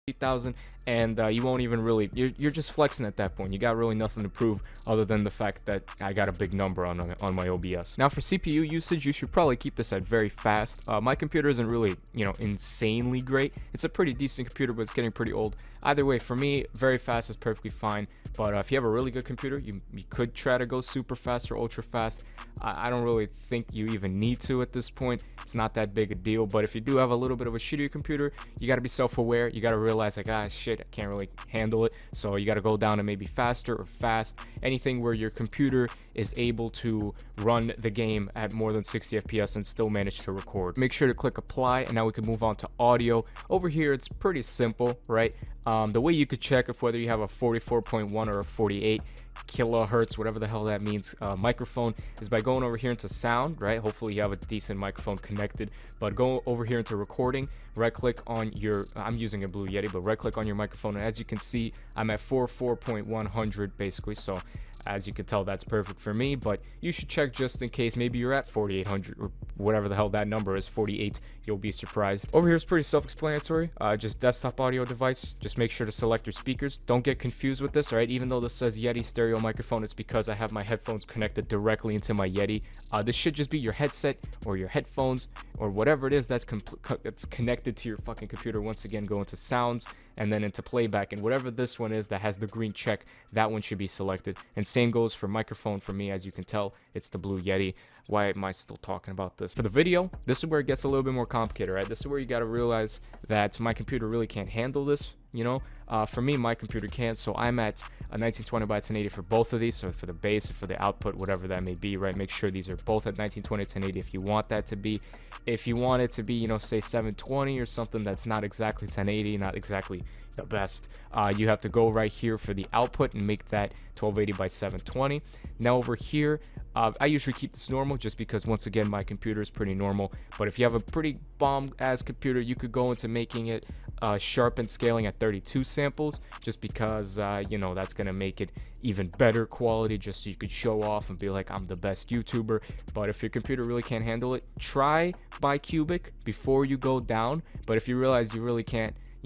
8,000, and you won't even really, you're just flexing at that point. You got really nothing to prove other than the fact that I got a big number on my OBS. Now for CPU usage, you should probably keep this at very fast. My computer isn't really, insanely great. It's a pretty decent computer, but it's getting pretty old. Either way, for me, very fast is perfectly fine. But if you have a really good computer, you could try to go super fast or ultra fast. I don't really think you even need to at this point. It's not that big a deal. But if you do have a little bit of a shittier computer, you got to be self-aware. You got to realize like, shit, I can't really handle it. So you got to go down to maybe faster or fast. Anything where your computer is able to run the game at more than 60 FPS and still manage to record. Make sure to click apply, and now we can move on to audio. Over here, it's pretty simple, right? The way you could check if whether you have a 44.1 or a 48 kilohertz, whatever the hell that means, microphone, is by going over here into sound, right? Hopefully you have a decent microphone connected, but go over here into recording, right click on your, I'm using a Blue Yeti, but right click on your microphone, and as you can see, I'm at 44.100 basically. So as you can tell, that's perfect for me, but you should check just in case. Maybe you're at 4800 or whatever the hell that number is, 48. You'll be surprised. Over here is pretty self-explanatory. Just desktop audio device. Just make sure to select your speakers. Don't get confused with this, all right? Even though this says Yeti stereo microphone, it's because I have my headphones connected directly into my Yeti. This should just be your headset or your headphones or whatever it is that's connected to your fucking computer. Once again, go into sounds and then into playback, and whatever this one is that has the green check, that one should be selected. And same goes for microphone. For me, as you can tell, it's the Blue Yeti. Why am I still talking about this? For the video, this is where it gets a little bit more complicated, right? This is where you got to realize that my computer really can't handle this. For me, my computer can't, so I'm at a 1920 by 1080 for both of these. So for the base and for the output, whatever that may be, right? Make sure these are both at 1920 1080 if you want that to be. If you want it to be, say 720 or something that's not exactly 1080, not exactly the best, you have to go right here for the output and make that 1280 by 720. Now over here, I usually keep this normal just because, once again, my computer is pretty normal. But if you have a pretty bomb ass computer, you could go into making it sharpened scaling at 32 samples, just because that's gonna make it even better quality, just so you could show off and be like, I'm the best YouTuber. But if your computer really can't handle it, try bicubic before you go down. But if you realize you really can't